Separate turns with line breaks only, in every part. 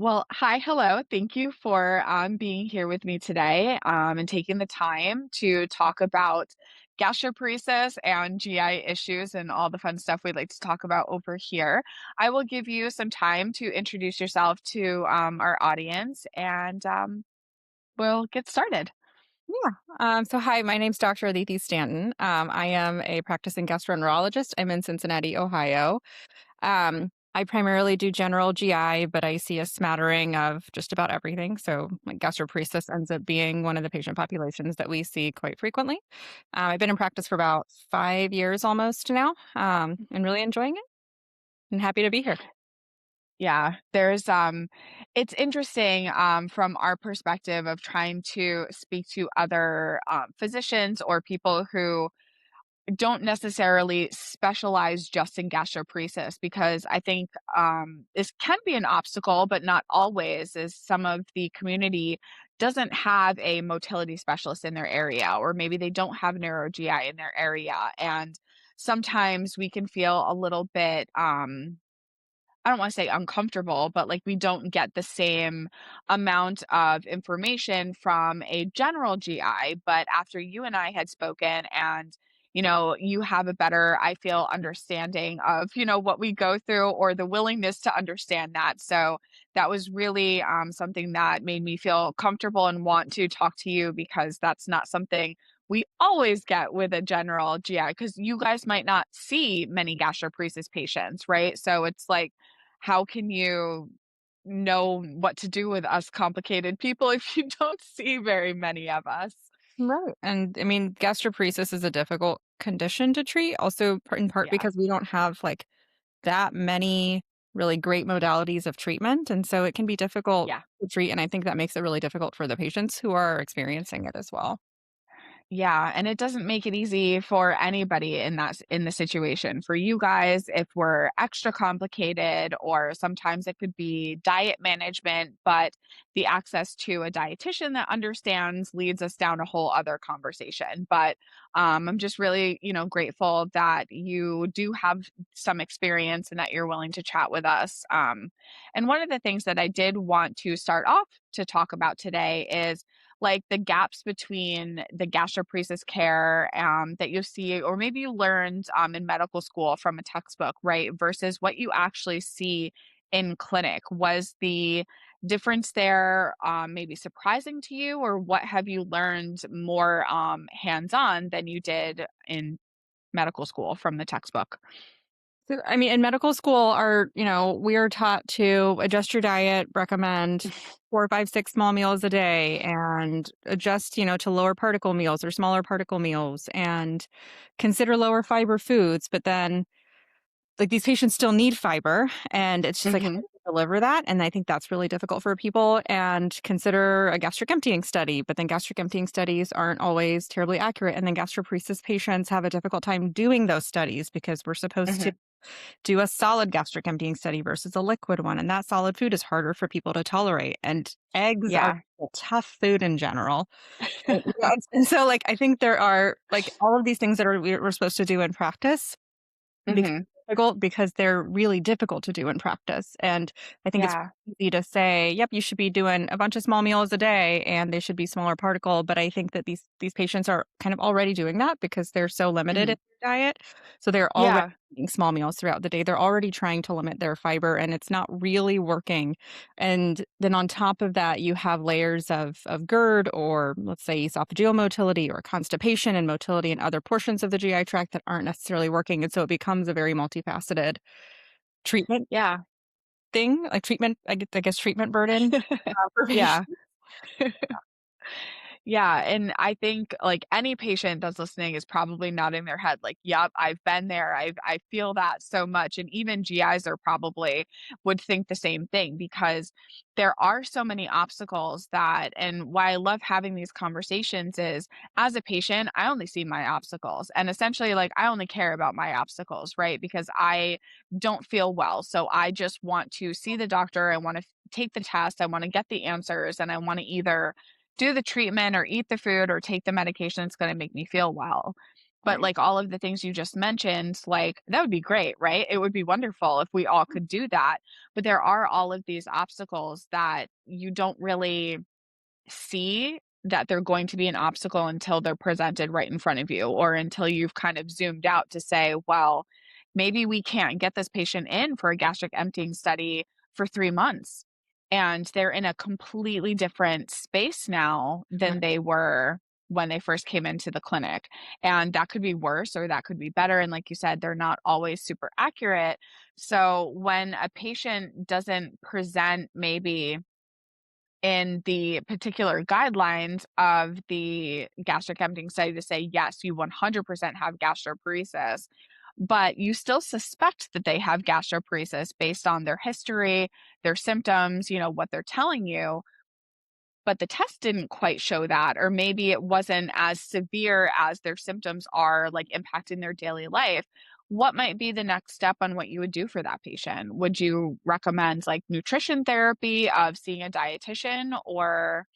Well, hi, hello. Thank you for being here with me today and taking the time to talk about gastroparesis and GI issues and all the fun stuff we'd like to talk about over here. I will give you some time to introduce yourself to our audience and we'll get started.
Yeah. So hi, my name's Dr. Aditi Stanton. I am a practicing gastroenterologist. I'm in Cincinnati, Ohio. I primarily do general GI, but I see a smattering of just about everything. So like gastroparesis ends up being one of the patient populations that we see quite frequently. I've been in practice for about 5 years almost now, and really enjoying it and happy to be here.
Yeah, there's it's interesting from our perspective of trying to speak to other physicians or people who don't necessarily specialize just in gastroparesis because I think this can be an obstacle, but not always, as some of the community doesn't have a motility specialist in their area, or maybe they don't have neuro GI in their area. And sometimes we can feel a little bit I don't wanna say uncomfortable, but, like, we don't get the same amount of information from a general GI, but after you and I had spoken and, you have a better, I feel, understanding of, what we go through or the willingness to understand that, so that was really, something that made me feel comfortable and want to talk to you because that's not something we always get with a general GI because you guys might not see many gastroparesis patients, right? So it's like, how can you know what to do with us complicated people if you don't see very many of us?
Right. And I mean, gastroparesis is a difficult condition to treat, also in part
Yeah,
because we don't have like that many really great modalities of treatment, and so it can be difficult
yeah.
to treat, and I think that makes it really difficult for the patients who are experiencing it as well.
Yeah, and it doesn't make it easy for anybody in the situation. For you guys, if we're extra complicated, or sometimes it could be diet management, but the access to a dietitian that understands leads us down a whole other conversation. But I'm just really, grateful that you do have some experience and that you're willing to chat with us. And one of the things that I did want to start off to talk about today is like the gaps between the gastroparesis care that you see, or maybe you learned in medical school from a textbook, right? Versus what you actually see in clinic. Was the difference there maybe surprising to you, or what have you learned more hands on than you did in medical school from the textbook?
So, I mean, in medical school, we are taught to adjust your diet, recommend 4, 5, 6 small meals a day, and adjust, to lower particle meals or smaller particle meals, and consider lower fiber foods. But then like, these patients still need fiber, and it's just like, how
Hmm.
do you deliver that? And I think that's really difficult for people, and consider a gastric emptying study, but then gastric emptying studies aren't always terribly accurate, and then gastroparesis patients have a difficult time doing those studies because we're supposed to
Hmm.
do a solid gastric emptying study versus a liquid one, and that solid food is harder for people to tolerate, and eggs are
Yeah.
a tough food in general. And so, like, I think there are, like, all of these things that we're supposed to do in practice become
Hmm.
difficult because they're really difficult to do in practice, and I think it's
Yeah.
easy to say, "Yep, you should be doing a bunch of small meals a day, and they should be smaller particle," but I think that these patients are kind of already doing that because they're so limited in
Hmm.
their diet, so they're already
Yeah.
eating small meals throughout the day. They're already trying to limit their fiber, and it's not really working, and then on top of that, you have layers of GERD or, let's say, esophageal motility or constipation and motility in other portions of the GI tract that aren't necessarily working, and so it becomes a very multifaceted treatment
Yeah.
thing, like treatment I guess treatment burden, for
Yeah.
patients.
Yeah, and I think, like, any patient that's listening is probably nodding their head like, "Yep, I've been there. I feel that so much," and even GIs are probably would think the same thing because there are so many obstacles that and why I love having these conversations is, as a patient, I only see my obstacles, and essentially, like, I only care about my obstacles, right? Because I don't feel well, so I just want to see the doctor, I wanna take the test, I wanna get the answers, and I wanna either do the treatment or eat the food or take the medication that's gonna make me feel well. But,
Right.
like, all of the things you just mentioned, like, that would be great, right? It would be wonderful if we all could do that, but there are all of these obstacles that you don't really see that they're going to be an obstacle until they're presented right in front of you, or until you've kind of zoomed out to say, well, maybe we can't get this patient in for a gastric emptying study for 3 months. And they're in a completely different space now than they were when they first came into the clinic. And that could be worse or that could be better. And like you said, they're not always super accurate. So when a patient doesn't present maybe in the particular guidelines of the gastric emptying study to say, yes, you 100% have gastroparesis, but you still suspect that they have gastroparesis based on their history, their symptoms, what they're telling you, but the test didn't quite show that, or maybe it wasn't as severe as their symptoms are, like, impacting their daily life. What might be the next step on what you would do for that patient? Would you recommend, like, nutrition therapy, of seeing a dietitian, or,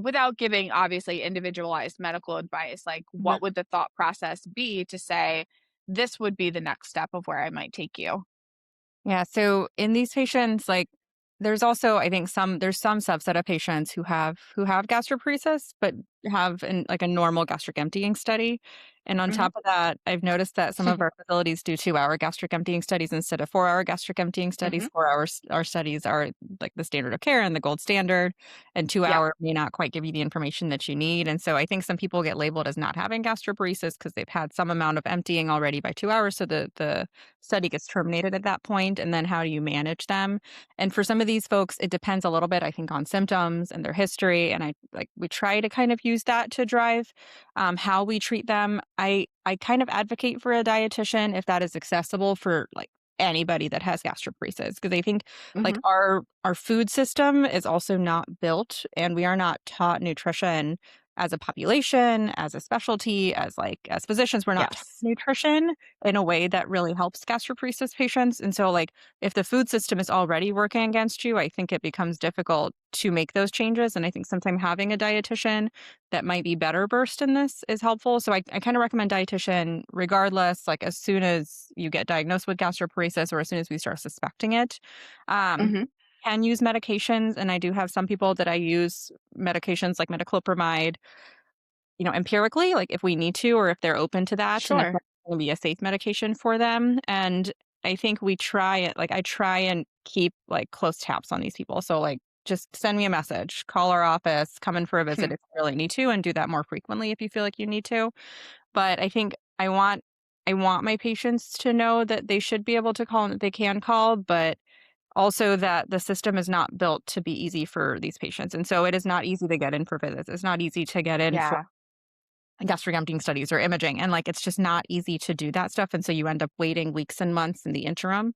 without giving obviously individualized medical advice, like,
Mhm.
what would the thought process be to say, this would be the next step of where I might take you?
Yeah, so in these patients, like, there's also, I think, there's some subset of patients who have gastroparesis, but have like a normal gastric emptying study. And on
Mhm.
top of that, I've noticed that some of our facilities do 2-hour gastric emptying studies instead of 4-hour gastric emptying studies.
Mhm.
4 hours our studies are like the standard of care and the gold standard, and two
Yeah.
hour may not quite give you the information that you need. And so I think some people get labeled as not having gastroparesis because they've had some amount of emptying already by 2 hours. So the study gets terminated at that point, and then how do you manage them? And for some of these folks, it depends a little bit, I think, on symptoms and their history, and we try to kind of use that to drive, how we treat them. I kind of advocate for a dietitian if that is accessible for, like, anybody that has gastroparesis, because I think, like,
Mhm.
our food system is also not built, and we are not taught nutrition as a population, as a specialty, as physicians, we're not taught
Yes.
nutrition in a way that really helps gastroparesis patients. And so, like, if the food system is already working against you, I think it becomes difficult to make those changes. And I think sometimes having a dietitian that might be better versed in this is helpful. So I kind of recommend dietitian regardless, like as soon as you get diagnosed with gastroparesis or as soon as we start suspecting it. Um,
Mhm.
can use medications, and I do have some people that I use medications like metoclopramide, empirically, like if we need to or if they're open to that and if
Sure.
that's gonna be a safe medication for them. And I think we try it, like I try and keep like close tabs on these people. So like just send me a message, call our office, come in for a visit if you really need to, and do that more frequently if you feel like you need to. But I think I want my patients to know that they should be able to call and that they can call, but also that the system is not built to be easy for these patients. And so it is not easy to get in for visits. It's not easy to get in for
Yeah.
gastric emptying studies or imaging, and, like, it's just not easy to do that stuff, and so you end up waiting weeks and months in the interim,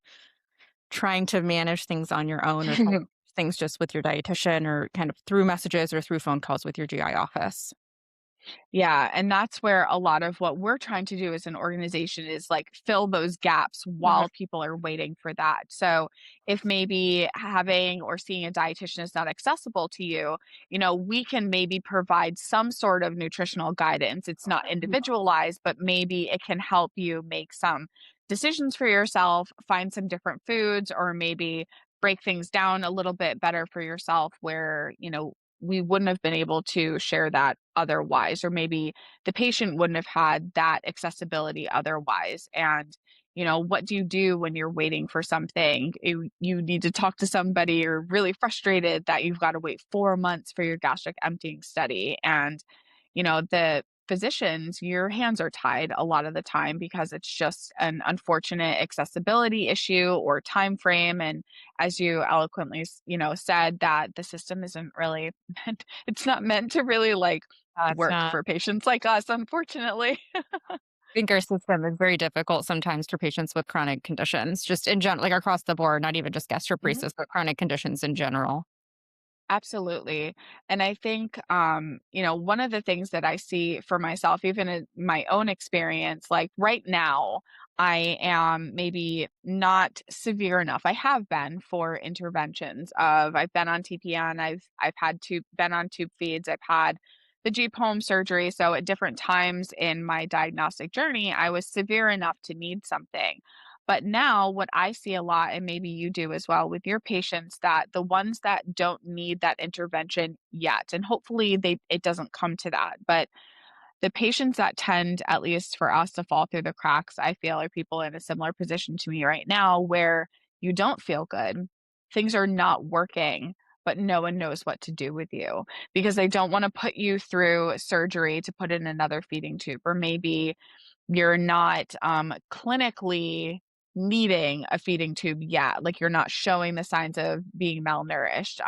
trying to manage things on your own or trying to manage things just with your dietitian or kind of through messages or through phone calls with your GI office.
Yeah, and that's where a lot of what we're trying to do as an organization is, like, fill those gaps
Mhm.
while people are waiting for that. So, if maybe having or seeing a dietitian is not accessible to you, we can maybe provide some sort of nutritional guidance. It's not individualized, but maybe it can help you make some decisions for yourself, find some different foods, or maybe break things down a little bit better for yourself where, we wouldn't have been able to share that otherwise, or maybe the patient wouldn't have had that accessibility otherwise. And, what do you do when you're waiting for something? You need to talk to somebody, you're really frustrated that you've got to wait 4 months for your gastric emptying study. And, the physicians, your hands are tied a lot of the time because it's just an unfortunate accessibility issue or time frame. And as you eloquently, said, that the system isn't really it's not meant to really, like,
It's
work
not
for patients like us, unfortunately.
I think our system is very difficult sometimes for patients with chronic conditions, just in general, like, across the board, not even just
Mhm.
gastroparesis, but chronic conditions in general.
Absolutely. And I think, one of the things that I see for myself, even in my own experience, like right now, I am maybe not severe enough. I have been for interventions of I've been on TPN, I've had been on tube feeds, I've had the Jeep home surgery. So at different times in my diagnostic journey, I was severe enough to need something. But now, what I see a lot, and maybe you do as well with your patients, that the ones that don't need that intervention yet, and hopefully it doesn't come to that, but the patients that tend, at least for us, to fall through the cracks, I feel, are people in a similar position to me right now where you don't feel good. Things are not working, but no one knows what to do with you because they don't want to put you through surgery to put in another feeding tube, or maybe you're not clinically needing a feeding tube yet. Like, you're not showing the signs of being malnourished.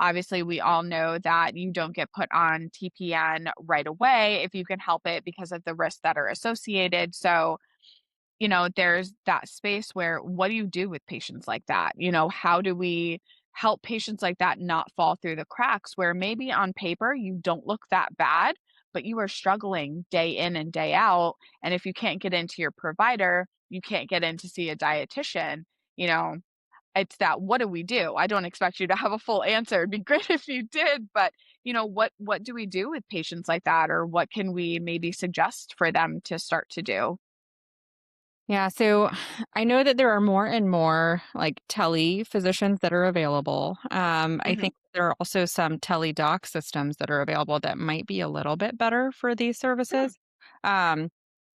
Obviously, we all know that you don't get put on TPN right away if you can help it because of the risks that are associated. So, there's that space where what do you do with patients like that? How do we help patients like that not fall through the cracks where maybe on paper you don't look that bad, but you are struggling day in and day out. And if you can't get into your provider, you can't get in to see a dietitian, you know, it's that what do we do? I don't expect you to have a full answer. It'd be great if you did, but what do we do with patients like that, or what can we maybe suggest for them to start to do?
Yeah, so I know that there are more and more like tele physicians that are available. I
Mhm.
think there are also some teledoc systems that are available that might be a little bit better for these
Mm.
services. Um,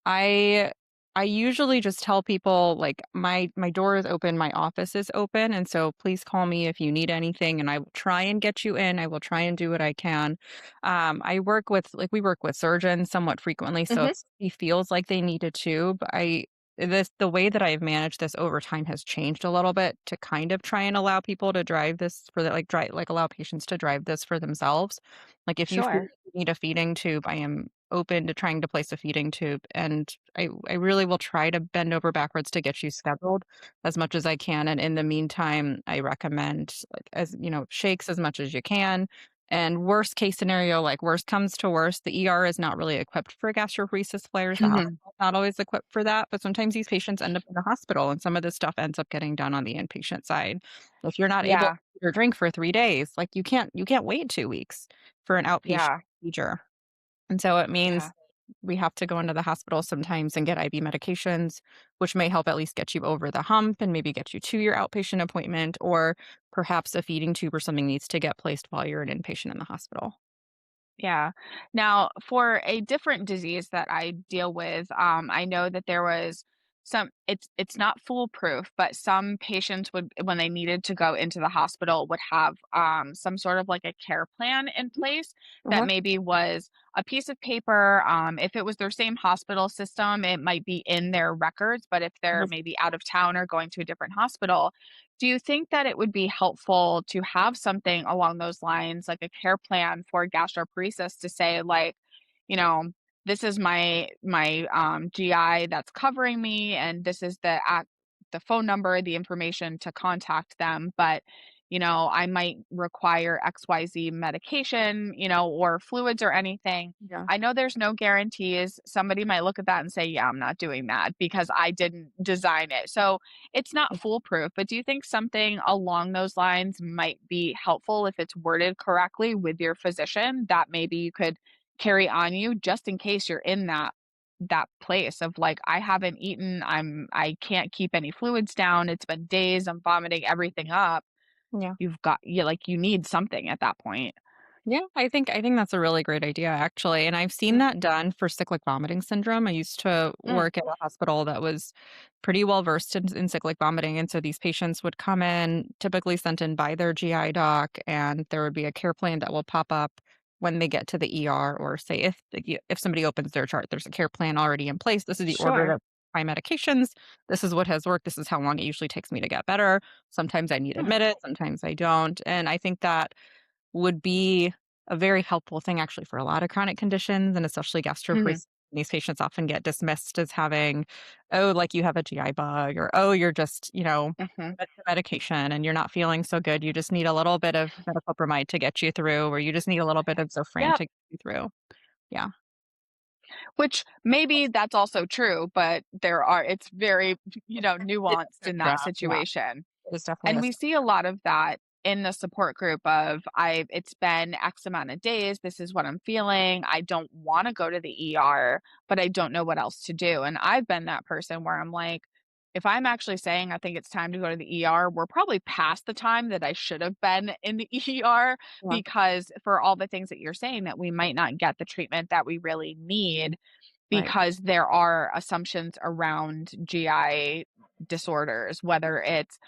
I I usually just tell people like my door is open, my office is open, and so please call me if you need anything, and I will try and get you in. I will try and do what I can. I work with like we work with surgeons somewhat frequently, so if
Mhm.
he feels like they need a tube, I this the way that I've managed this over time has changed a little bit to kind of try and allow people to drive this for the like allow patients to drive this for themselves. Like if you feel
Sure.
you need a feeding tube, I am open to trying to place a feeding tube, and I really will try to bend over backwards to get you scheduled as much as I can, and in the meantime, I recommend, like, shakes as much as you can, and worst case scenario, like, worst comes to worst, the ER is not really equipped for gastroparesis flares, the
Mhm.
hospital's not always equipped for that, but sometimes these patients end up in the hospital, and some of this stuff ends up getting done on the inpatient side. If you're not able to
Yeah.
eat or drink for 3 days, like, you can't wait 2 weeks for an outpatient
Yeah.
procedure. And so it means
Yeah.
we have to go into the hospital sometimes and get IV medications, which may help at least get you over the hump and maybe get you to your outpatient appointment, or perhaps a feeding tube or something needs to get placed while you're an inpatient in the hospital.
Yeah. Now, for a different disease that I deal with, I know that there was it's not foolproof, but some patients would, when they needed to go into the hospital, would have some sort of like a care plan in place that
Uh-huh.
maybe was a piece of paper. If it was their same hospital system, it might be in their records, but if they're
Uh-huh.
maybe out of town or going to a different hospital, do you think that it would be helpful to have something along those lines, like a care plan for gastroparesis, to say, like, you know, this is my GI that's covering me, and this is the phone number, the information to contact them, but I might require XYZ medication, or fluids or anything.
Yeah.
I know there's no guarantees. Somebody might look at that and say, yeah, I'm not doing that because I didn't design it. So it's not foolproof, but do you think something along those lines might be helpful if it's worded correctly with your physician, that maybe you could carry on you just in case you're in that place of like, I haven't eaten, I can't keep any fluids down, it's been days, I'm vomiting everything up.
Yeah.
You need something at that point.
Yeah, I think that's a really great idea actually, and I've seen
Mm,
that done for cyclic vomiting syndrome. I used to
mm,
work at a hospital that was pretty well versed in cyclic vomiting, and so these patients would come in, typically sent in by their GI doc, and there would be a care plan that will pop up when they get to the ER, or say if somebody opens their chart, there's a care plan already in place. This is the order
sure.
of my medications. This is what has worked. This is how long it usually takes me to get better. Sometimes I need
Mm,
admitted, sometimes I don't, and I think that would be a very helpful thing actually for a lot of chronic conditions and especially
mhm,
gastroparesis. These patients often get dismissed as having, "Oh, like you have a GI bug," or, "Oh, you're just,
mhm.
with the medication and you're not feeling so good. You just need a little bit of metoclopramide to get you through, or you just need a little bit of Zofran
Yep.
to get you through." Yeah.
Which maybe that's also true, but it's very,
It is
nuanced
a
in that
spectrum, yeah.
situation.
It is definitely
And
a
we see a lot of that in the support group of it's been X amount of days, this is what I'm feeling. I don't want to go to the ER, but I don't know what else to do. And I've been that person where I'm like, if I'm actually saying I think it's time to go to the ER, we're probably past the time that I should have been in the ER,
Yeah.
because for all the things that you're saying, that we might not get the treatment that we really need,
Right.
because there are assumptions around GI disorders, whether it's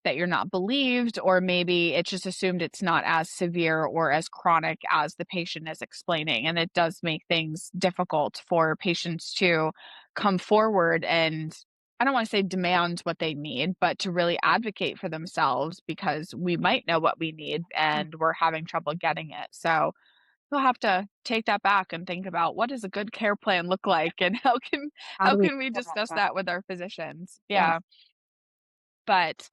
that you're not believed, or maybe it's just assumed it's not as severe or as chronic as the patient is explaining. And it does make things difficult for patients to come forward and, I don't want to say demand what they need, but to really advocate for themselves, because we might know what we need and we're having trouble getting it. So we'll have to take that back and think about, what does a good care plan look like, and
How
how
do we
can we
fill that
discuss
gap?
that with our physicians?
Yeah.
Yeah. But,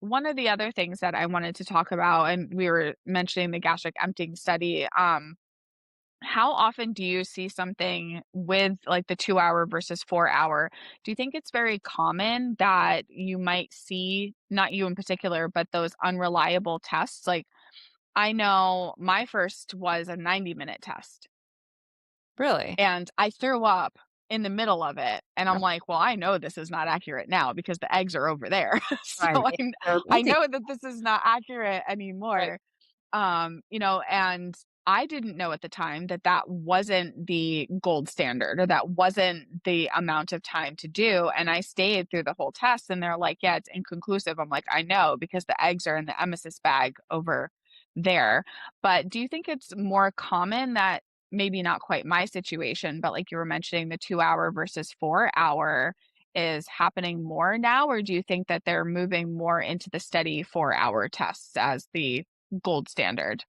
one of the other things that I wanted to talk about, and we were mentioning the gastric emptying study, how often do you see something with, like, the 2-hour versus 4-hour? Do you think it's very common that you might see, not you in particular, but those unreliable tests? Like, I know my first was a 90-minute test,
Really?
and I threw up in the middle of it, and I'm
Yeah.
like, "Well, I know this is not accurate now because the eggs are over there." So
Right. So
I
guilty.
know that this is not accurate
Right.
anymore. And I didn't know at the time that that wasn't the gold standard, or that wasn't the amount of time to do, and I stayed through the whole test, and they're like, "Yeah, it's inconclusive." I'm like, "I know, because the eggs are in the emesis bag over there." But do you think it's more common that, maybe not quite my situation, but like you were mentioning, the 2-hour versus 4-hour is happening more now, or do you think that they're moving more into the steady 4-hour tests as the gold standard?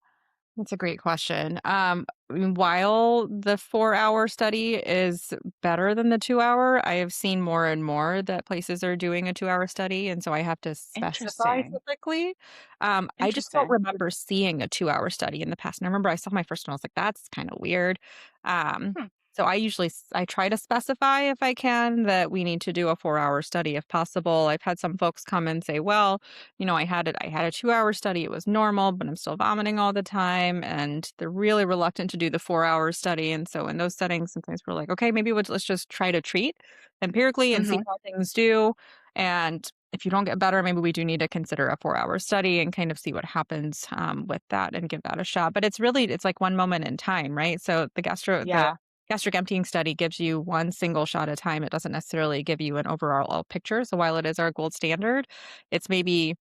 That's a great question. While the 4-hour study is better than the 2-hour, I have seen more and more that places are doing a 2-hour study. And so I have to specify
Interesting.
typically. I just don't
Interesting.
remember seeing a 2-hour study in the past. And I remember I saw my first one, I was like, that's kind of weird. Um,
Hmm.
so I try to specify if I can that we need to do a 4-hour study if possible. I've had some folks come and say, well, I had a 2-hour study, it was normal, but I'm still vomiting all the time, and they're really reluctant to do the 4-hour study, and so in those settings, sometimes we're like, "Okay, maybe let's just try to treat empirically and see
Mhm.
how things do, and if you don't get better, maybe we do need to consider a 4-hour study and kind of see what happens, with that and give that a shot." But it's like one moment in time, right? So the
Yeah.
gastric emptying study gives you one single shot at a time, it doesn't necessarily give you an overall picture, so while it is our gold standard, it's maybe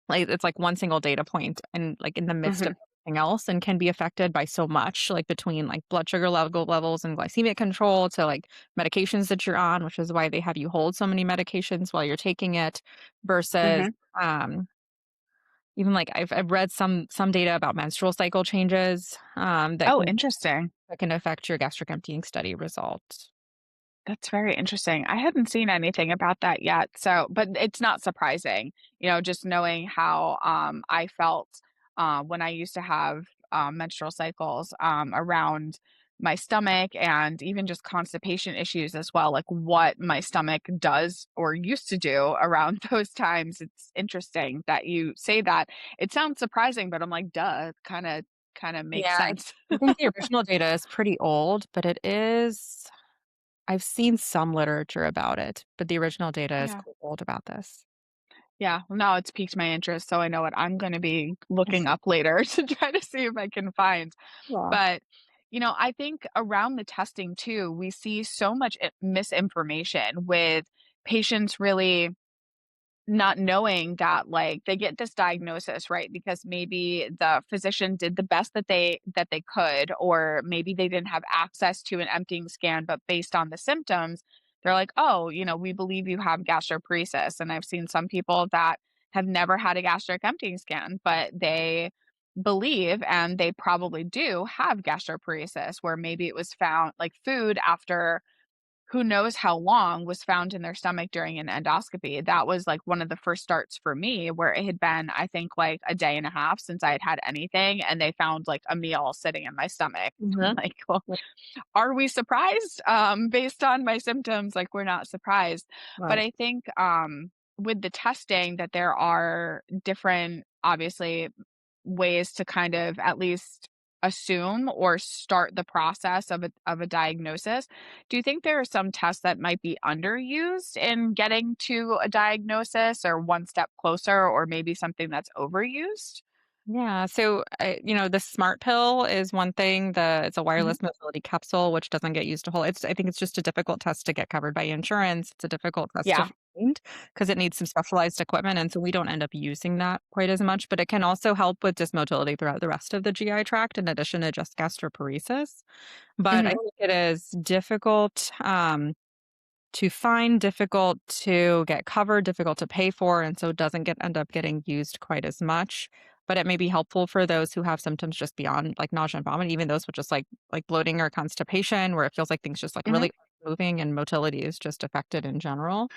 it's like one single data point and, like, in the midst of
Mhm.
everything else and can be affected by so much, like, between, like, blood sugar levels and glycemic control to, like, medications that you're on, which is why they have you hold so many medications while you're taking it versus,
Mhm.
um, even, like, I've read some data about menstrual cycle changes,
Oh, interesting.
that can affect your gastric emptying study results.
That's very interesting. I hadn't seen anything about that yet. So, but it's not surprising, just knowing how I felt when I used to have menstrual cycles around my stomach, and even just constipation issues as well, like what my stomach does or used to do around those times. It's interesting that you say that. It sounds surprising, but I'm like, duh, kind of makes
Yeah,
sense.
I think the original data is pretty old, but I've seen some literature about it, but the original data is
Yeah.
quite old about this.
Yeah, well, now it's piqued my interest, so I know what I'm gonna be looking up later to try to see if I can find.
Yeah.
But, I think around the testing too, we see so much misinformation with patients really not knowing that, like, they get this diagnosis, right? Because maybe the physician did the best that they could, or maybe they didn't have access to an emptying scan, but based on the symptoms, they're like, "Oh, we believe you have gastroparesis." And I've seen some people that have never had a gastric emptying scan, but they believe, and they probably do have gastroparesis, where maybe it was found, like, food after who knows how long was found in their stomach during an endoscopy. That was, like, one of the first starts for me, where it had been, I think, like, a day and a half since I had had anything, and they found, like, a meal sitting in my stomach. I'm
Mhm.
like, "Well, are we surprised?" Based on my symptoms, like, we're not surprised. But
Right.
I think, with the testing, that there are different obviously ways to kind of at least assume or start the process of a diagnosis. Do you think there are some tests that might be underused in getting to a diagnosis or one step closer or maybe something that's overused?
Yeah, so, the smart pill is one thing, it's a
Mhm.
wireless mobility capsule, which doesn't get used a whole I think it's just a difficult test to get covered by insurance, it's a difficult test to
Yeah.
find because it needs some specialized equipment, and so we don't end up using that quite as much, but it can also help with just motility throughout the rest of the GI tract in addition to just gastroparesis, but I
Mhm.
think it is difficult, to find, difficult to get covered, difficult to pay for, and so it doesn't get end up getting used quite as much. But it may be helpful for those who have symptoms just beyond like nausea and vomit, even those with just like bloating or constipation, where it feels like things just like
Mhm.
really moving and motility is just affected in general.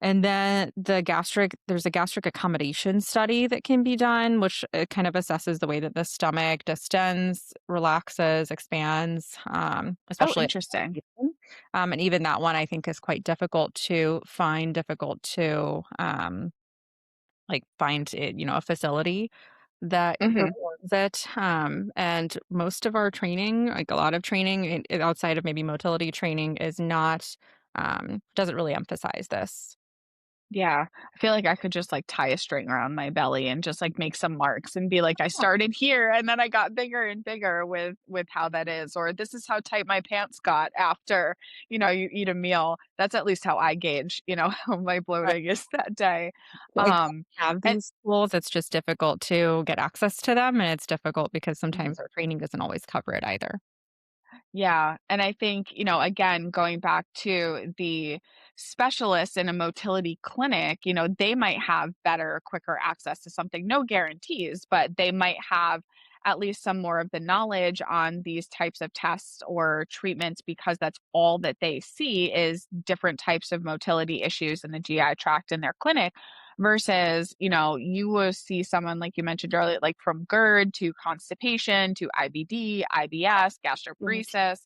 And then there's a gastric accommodation study that can be done, which kind of assesses the way that the stomach distends, relaxes, expands,
Oh,
especially.
interesting.
And even that one I think is quite difficult to find, difficult to like find it, a facility that
Mhm.
performs it. And most of our training, like a lot of training outside of maybe motility training, is not doesn't really emphasize this.
Yeah. I feel like I could just, like, tie a string around my belly and just, like, make some marks and be like, "I started here, and then I got bigger and bigger with how that is," or, "This is how tight my pants got after," you eat a meal. That's at least how I gauge, how my bloating is that day.
I don't
Um,
have
and
these tools, it's just difficult to get access to them, and it's difficult because
Mhm.
sometimes our training doesn't always cover it either.
Yeah, and I think, again, going back to the specialists in a motility clinic, they might have better, quicker access to something. No guarantees, but they might have at least some more of the knowledge on these types of tests or treatments because that's all that they see is different types of motility issues in the GI tract in their clinic versus, you will see someone like you mentioned earlier, like from GERD to constipation to IBD, IBS,
Right.
gastroparesis,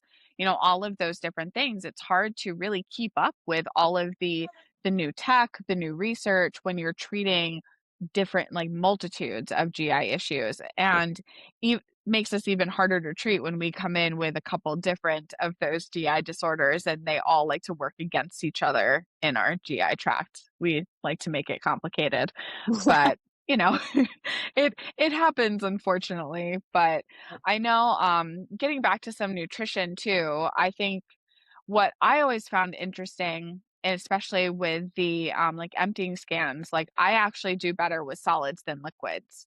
all of those different things. It's hard to really keep up with all of the new tech, the new research when you're treating different like multitudes of GI issues. And makes us even harder to treat when we come in with a couple different of those GI disorders and they all like to work against each other in our GI tract. We like to make it complicated, but you know, it happens unfortunately. But I know getting back to some nutrition too, I think what I always found interesting, especially with the, like, emptying scans, like, I actually do better with solids than liquids,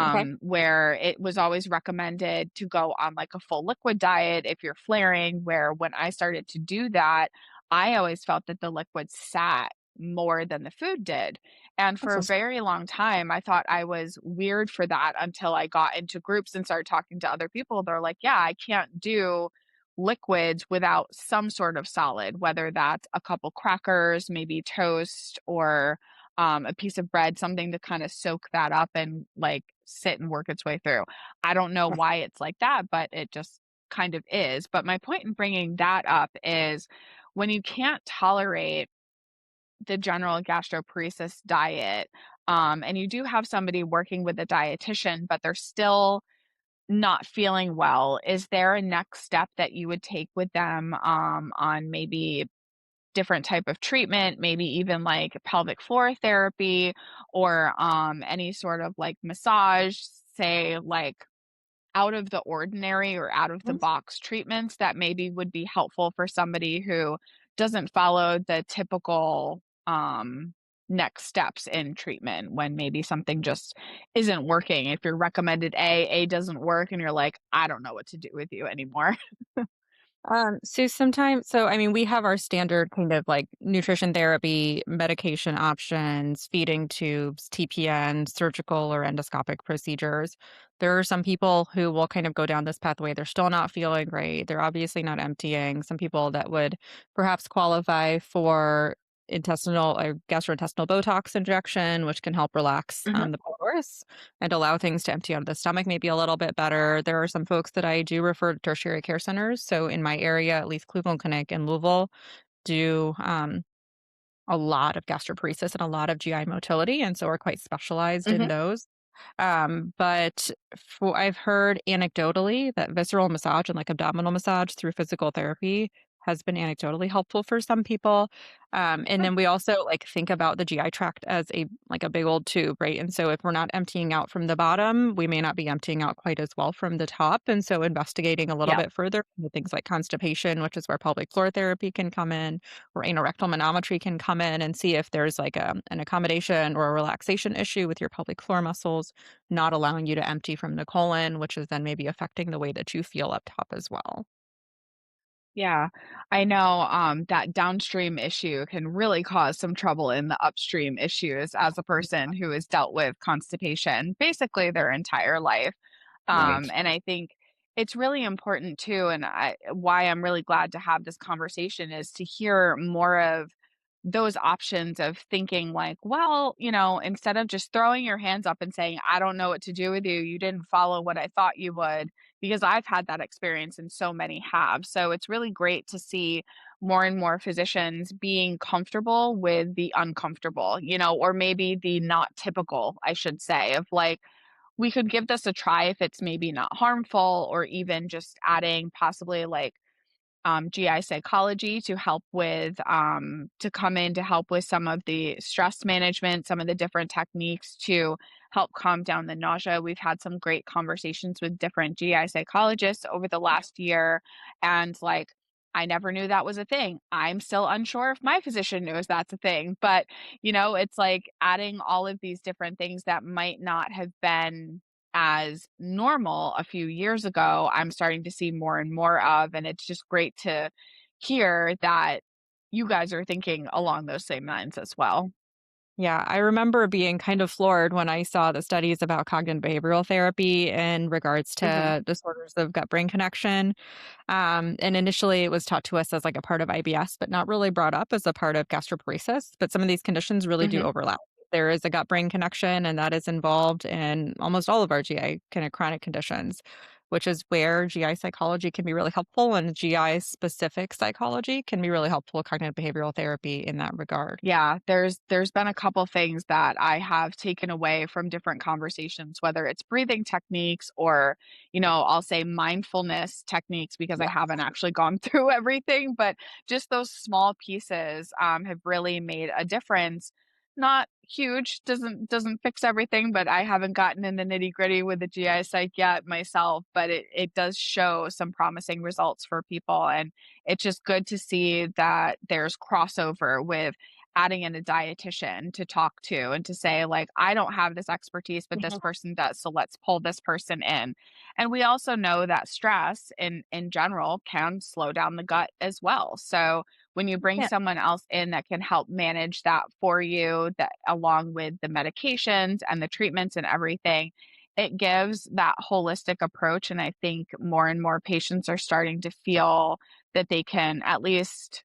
Okay.
where it was always recommended to go on, like, a full liquid diet if you're flaring, where when I started to do that, I always felt that the liquids sat more than the food did, and for a
Interesting.
very long time, I thought I was weird for that until I got into groups and started talking to other people. They're like, "Yeah, I can't do liquids without some sort of solid, whether that's a couple crackers, maybe toast, or a piece of bread, something to kind of soak that up and like sit and work its way through. I don't know why it's like that, but it just kind of is. But my point in bringing that up is when you can't tolerate the general gastroparesis diet, and you do have somebody working with a dietitian, but they're still not feeling well, is there a next step that you would take with them, on maybe different type of treatment, maybe even like pelvic floor therapy or, any sort of like massage, say like out of the ordinary or out of the
Mhm.
box treatments that maybe would be helpful for somebody who doesn't follow the typical next steps in treatment when maybe something just isn't working. If you're recommended A doesn't work and you're like, I don't know what to do with you anymore.
So I mean, we have our standard kind of like nutrition therapy, medication options, feeding tubes, TPN, surgical or endoscopic procedures. There are some people who will kind of go down this pathway. They're still not feeling great. They're obviously not emptying. Some people that would perhaps qualify for intestinal or gastrointestinal Botox injection, which can help relax
Mhm,
the pelvis and allow things to empty out of the stomach maybe a little bit better. There are some folks that I do refer to tertiary care centers. So in my area, at least Cleveland Clinic and Louisville, do a lot of gastroparesis and a lot of GI motility, and so are quite specialized in
mhm.
those. But I've heard anecdotally that visceral massage and like abdominal massage through physical therapy has been anecdotally helpful for some people. And then we also like think about the GI tract as a like a big old tube, right? And so if we're not emptying out from the bottom, we may not be emptying out quite as well from the top. And so investigating a little
Yeah.
bit further with things like constipation, which is where pelvic floor therapy can come in, or anorectal manometry can come in and see if there's like an accommodation or a relaxation issue with your pelvic floor muscles not allowing you to empty from the colon, which is then maybe affecting the way that you feel up top as well.
Yeah, I know, that downstream issue can really cause some trouble in the upstream issues as a person who has dealt with constipation basically their entire life.
Right.
And I think it's really important too, and why I'm really glad to have this conversation is to hear more of those options of thinking like, well, instead of just throwing your hands up and saying, I don't know what to do with you, you didn't follow what I thought you would, because I've had that experience and so many have. So it's really great to see more and more physicians being comfortable with the uncomfortable, or maybe the not typical, I should say, of like, we could give this a try if it's maybe not harmful, or even just adding possibly like GI psychology to help with to come in to help with some of the stress management, some of the different techniques to help calm down the nausea. We've had some great conversations with different GI psychologists over the last year, and like, I never knew that was a thing. I'm still unsure if my physician knows that's a thing, but it's like adding all of these different things that might not have been as normal a few years ago, I'm starting to see more and more of, and it's just great to hear that you guys are thinking along those same lines as well.
Yeah, I remember being kind of floored when I saw the studies about cognitive behavioral therapy in regards
Mhm.
to disorders of gut brain connection. And initially, it was taught to us as like a part of IBS, but not really brought up as a part of gastroparesis. But some of these conditions really do
Mhm.
overlap. There is a gut brain connection, and that is involved in almost all of our GI kind of chronic conditions, which is where GI psychology can be really helpful, and GI specific psychology can be really helpful with cognitive behavioral therapy in that regard.
Yeah, there's been a couple things that I have taken away from different conversations, whether it's breathing techniques or, I'll say mindfulness techniques because I haven't actually gone through everything, but just those small pieces have really made a difference. Not huge, doesn't fix everything, but I haven't gotten in the nitty-gritty with the GI psych yet myself, but it does show some promising results for people, and it's just good to see that there's crossover with adding in a dietitian to talk to and to say like, I don't have this expertise but this
Mhm.
person does, so let's pull this person in. And we also know that stress in general can slow down the gut as well, so when you bring
Yeah.
someone else in that can help manage that for you, that along with the medications and the treatments and everything, it gives that holistic approach. And I think more and more patients are starting to feel that they can at least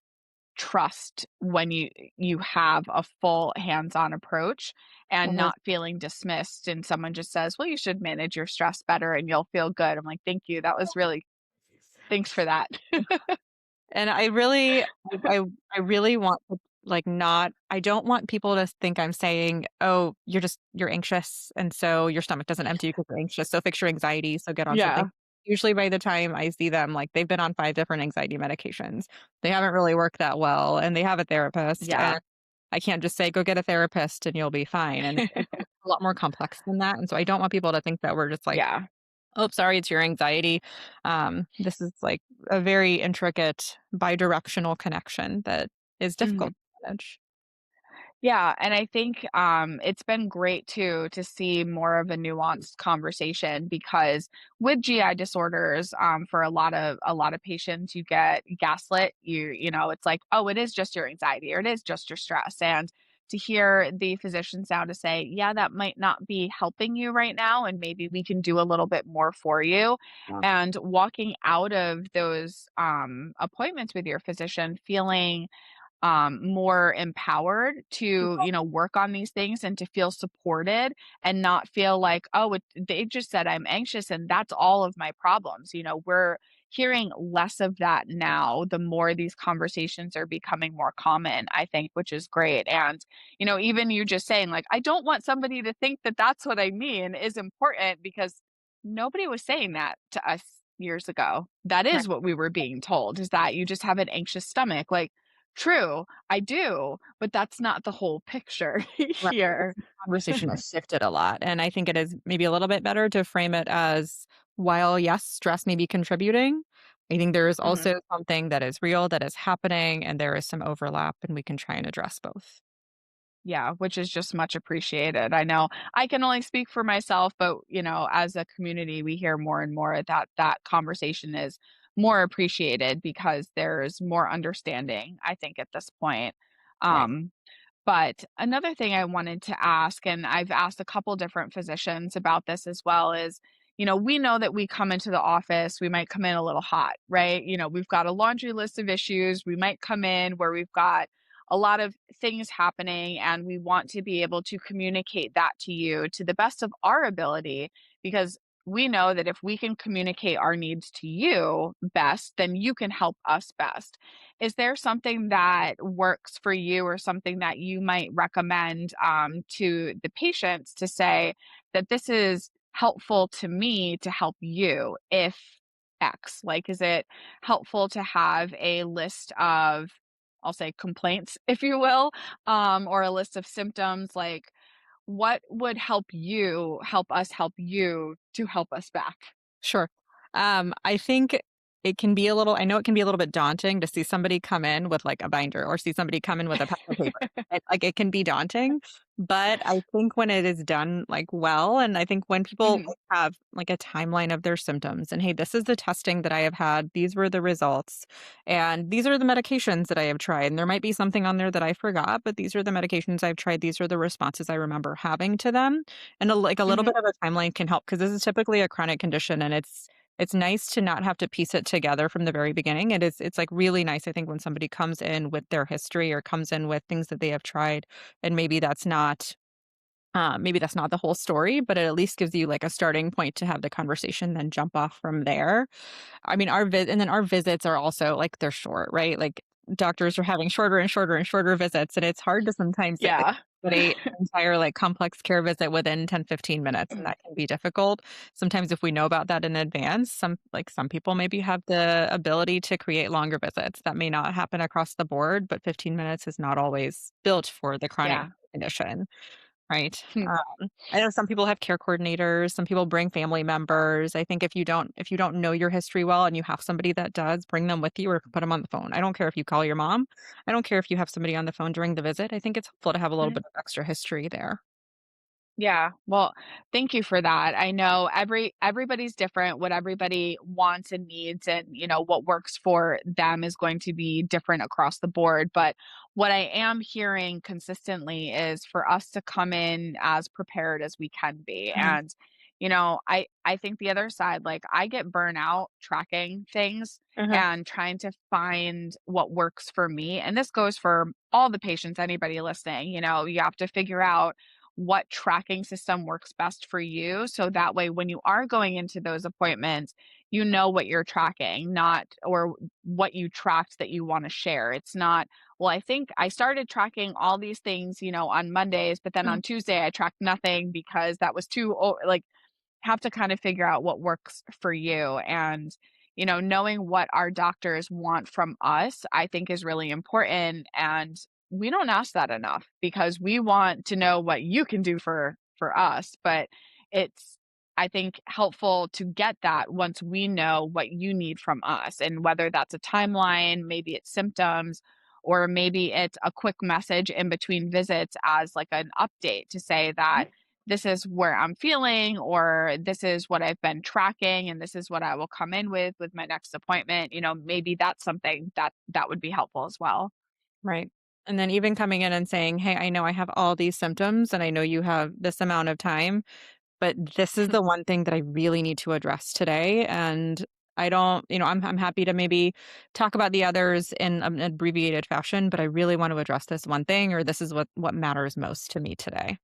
trust when you have a full hands-on approach and
Mhm.
not feeling dismissed and someone just says, "Well, you should manage your stress better and you'll feel good." I'm like, "Thank you. That was really thanks for that."
And I I really want to, like, not I don't want people to think I'm saying, "Oh, you're anxious, and so your stomach doesn't empty because you're anxious, so fix your anxiety, so get on something."
Yeah.
Usually by the time I see them, like, they've been on 5 different anxiety medications. They haven't really worked that well, and they have a therapist,
Yeah.
and I can't just say, "Go get a therapist and you'll be fine," and it's a lot more complex than that, and so I don't want people to think that we're just like,
Yeah.
"Oh, sorry, it's your anxiety." This is like a very intricate bidirectional connection that is difficult
Mhm.
to manage.
Yeah, and I think, it's been great too to see more of a nuanced conversation because with GI disorders, for a lot of patients, you get gaslit. It's like, oh, it is just your anxiety or it is just your stress. And to hear the physicians now to say, yeah, that might not be helping you right now, and maybe we can do a little bit more for you.
Yeah.
And walking out of those appointments with your physician feeling more empowered to, work on these things and to feel supported and not feel like, oh, they just said I'm anxious and that's all of my problems. We're hearing less of that now, the more these conversations are becoming more common, I think, which is great. And, even you just saying, like, I don't want somebody to think that that's what I mean is important because nobody was saying that to us years ago. That
Right.
is what we were being told, is that you just have an anxious stomach. Like, true, I do, but that's not the whole picture
Right.
here.
The conversation has shifted a lot. And I think it is maybe a little bit better to frame it as while, yes, stress may be contributing, I think there is
Mhm.
also something that is real that is happening and there is some overlap and we can try and address both.
Yeah, which is just much appreciated. I know I can only speak for myself, but as a community, we hear more and more that that conversation is more appreciated because there's more understanding, I think, at this point.
Right.
Um, but another thing I wanted to ask, and I've asked a couple different physicians about this as well, is we know that we come into the office, we might come in a little hot, right? We've got a laundry list of issues. We might come in where we've got a lot of things happening, and we want to be able to communicate that to you to the best of our ability because we know that if we can communicate our needs to you best, then you can help us best. Is there something that works for you or something that you might recommend to the patients to say that this is helpful to me to help you if X? Like, is it helpful to have a list of, I'll say, complaints, if you will, or a list of symptoms? Like, what would help us help you to help us back?
Sure. I think it can be a little I know it can be a little bit daunting to see somebody come in with, like, a binder or see somebody come in with a pad of paper. It can be daunting, but I think when it is done, like, well, and I think when people
Mhm,
have, like, a timeline of their symptoms and, "Hey, this is the testing that I have had, these were the results, and these are the medications that I have tried, and there might be something on there that I forgot, but these are the medications I've tried, these are the responses I remember having to them." And a little
mhm,
bit of a timeline can help because this is typically a chronic condition, and it's nice to not have to piece it together from the very beginning. It's, like, really nice, I think, when somebody comes in with their history or comes in with things that they have tried, and maybe that's not the whole story, but it at least gives you, like, a starting point to have the conversation, then jump off from there. I mean, and then our visits are also, like, they're short, right? Like, doctors are having shorter and shorter and shorter visits, and it's hard to sometimes
yeah.
accommodate an entire, like, complex care visit within 10, 15 minutes, and that can be difficult. Sometimes if we know about that in advance, some people maybe have the ability to create longer visits. That may not happen across the board, but 15 minutes is not always built for the chronic
Yeah.
condition. Right.
Hmm.
I know some people have care coordinators, some people bring family members. I think if you don't know your history well and you have somebody that does, bring them with you or put them on the phone. I don't care if you call your mom. I don't care if you have somebody on the phone during the visit. I think it's helpful to have a little bit of extra history there.
Yeah. Well, thank you for that. I know everybody's different, what everybody wants and needs, and what works for them is going to be different across the board, but what I am hearing consistently is for us to come in as prepared as we can be.
Mhm.
And I think the other side, like, I get burnout tracking things
Uh-huh.
and trying to find what works for me. And this goes for all the patients, anybody listening. You have to figure out what tracking system works best for you. So that way, when you are going into those appointments, you know what you're tracking, not or what you tracked that you want to share. It's not, well, I think I started tracking all these things, on Mondays, but then
Mhm.
on Tuesday I tracked nothing because that was too, like, have to kind of figure out what works for you. And knowing what our doctors want from us, I think, is really important. And we don't ask that enough because we want to know what you can do for us, but it's, I think, helpful to get that once we know what you need from us, and whether that's a timeline, maybe it's symptoms, or maybe it's a quick message in between visits as like an update to say that this is where I'm feeling, or this is what I've been tracking, and this is what I will come in with my next appointment. Maybe that's something that would be helpful as well.
Right. And then even coming in and saying, "Hey, I know I have all these symptoms and I know you have this amount of time. But this is the one thing that I really need to address today, and I don't I'm happy to maybe talk about the others in an abbreviated fashion, but I really want to address this one thing, or this is what matters most to me today."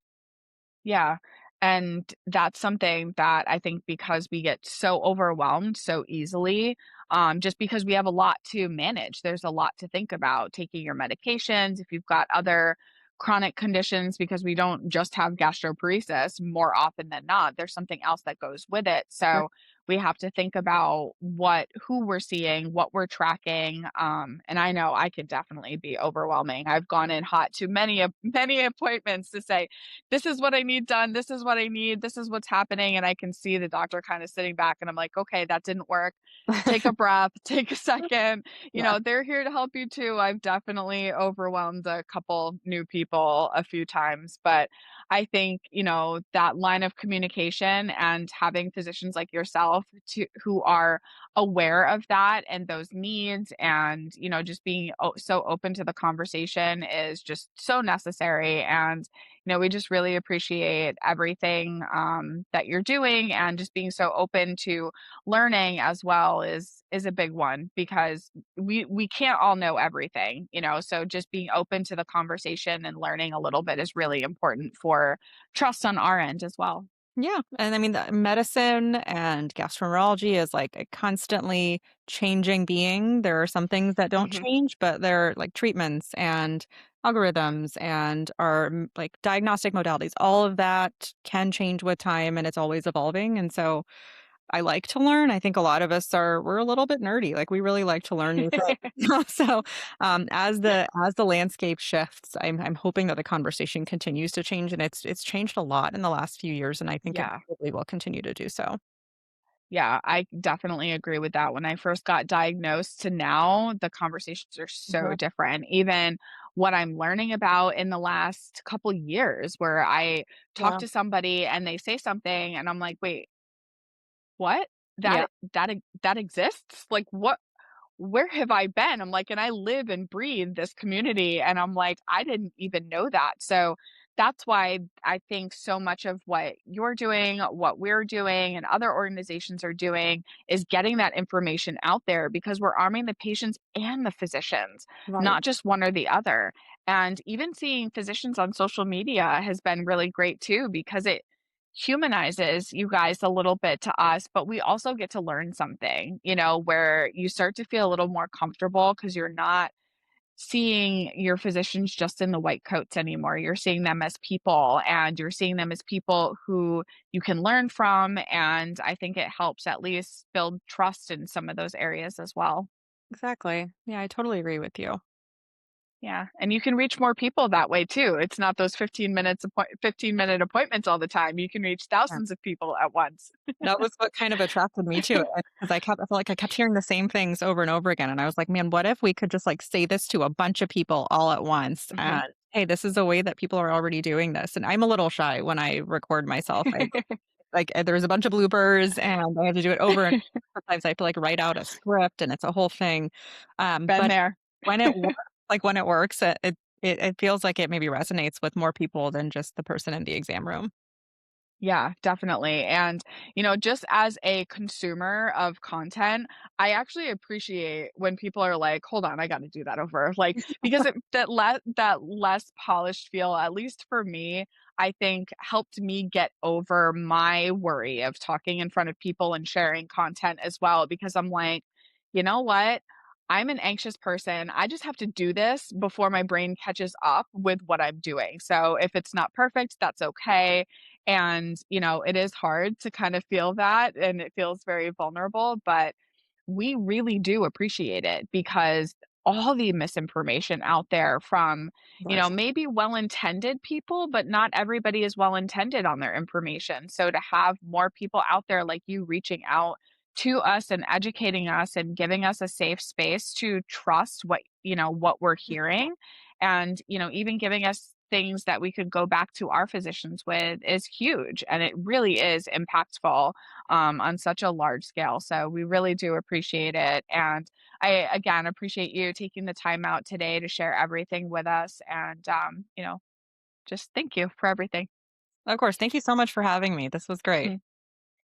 Yeah. And that's something that I think because we get so overwhelmed so easily, just because we have a lot to manage, there's a lot to think about taking your medications, if you've got other chronic conditions, because we don't just have gastroparesis more often than not, there's something else that goes with it.
Right.
So we have to think about who we're seeing, what we're tracking. And I know I could definitely be overwhelming. I've gone in hot to many appointments to say, this is what I need done. This is what I need. This is what's happening. And I can see the doctor kind of sitting back and I'm like, okay, that didn't work. Take a breath, take a second.
Yeah.
They're here to help you too. I've definitely overwhelmed a couple new people a few times, but I think, that line of communication and having physicians like yourself who are aware of that and those needs and, just being so open to the conversation is just so necessary. And we just really appreciate everything that you're doing and just being so open to learning as well is a big one because we can't all know everything, so just being open to the conversation and learning a little bit is really important for trust on our end as well.
Yeah, and I mean, the medicine and gastroenterology is like a constantly changing being. There are some things that don't
Mhm.
change, but they're like treatments and algorithms and our like diagnostic modalities. All of that can change with time and it's always evolving. And so I like to learn. I think a lot of us we're a little bit nerdy. Like we really like to learn new things. So as the landscape shifts, I'm hoping that the conversation continues to change, and it's changed a lot in the last few years, and I think it
Yeah.
probably will continue to do so.
Yeah, I definitely agree with that. When I first got diagnosed to now, the conversations are so
Mhm.
different. Even what I'm learning about in the last couple years, where I talk
Yeah.
to somebody and they say something, and I'm like, wait, what?
Yeah.
That exists? Like, what? Where have I been? I'm like, and I live and breathe this community. And I'm like, I didn't even know that. So that's why I think so much of what you're doing, what we're doing, and other organizations are doing is getting that information out there because we're arming the patients and the physicians,
Right.
not just one or the other. And even seeing physicians on social media has been really great too, because it humanizes you guys a little bit to us, but we also get to learn something, where you start to feel a little more comfortable because you're not seeing your physicians just in the white coats anymore. You're seeing them as people and you're seeing them as people who you can learn from. And I think it helps at least build trust in some of those areas as well.
Exactly. Yeah, I totally agree with you.
Yeah, and you can reach more people that way too. It's not those 15-minute appointments all the time. You can reach thousands of people at once.
That was what kind of attracted me to it, because I felt like I kept hearing the same things over and over again, and I was like, "Man, what if we could just, like, say this to a bunch of people all at once,
Mhm.
and, hey, this is a way that people are already doing this," and I'm a little shy when I record myself. There's a bunch of bloopers, and I have to do it over and sometimes I have to, like, write out a script, and it's a whole thing,
Been
but
there.
when it works, it feels like it maybe resonates with more people than just the person in the exam room.
Yeah, definitely. And, just as a consumer of content, I actually appreciate when people are like, hold on, I got to do that over. Like, because that less polished feel, at least for me, I think helped me get over my worry of talking in front of people and sharing content as well. Because I'm like, you know what? I'm an anxious person. I just have to do this before my brain catches up with what I'm doing. So if it's not perfect, that's okay. And, it is hard to kind of feel that and it feels very vulnerable, but we really do appreciate it because all the misinformation out there from,
Right.
maybe well-intended people, but not everybody is well-intended on their information. So to have more people out there like you reaching out to us and educating us and giving us a safe space to trust what we're hearing and, even giving us things that we could go back to our physicians with is huge. And it really is impactful on such a large scale. So we really do appreciate it. And I, again, appreciate you taking the time out today to share everything with us. And, just thank you for everything.
Of course, thank you so much for having me. This was great.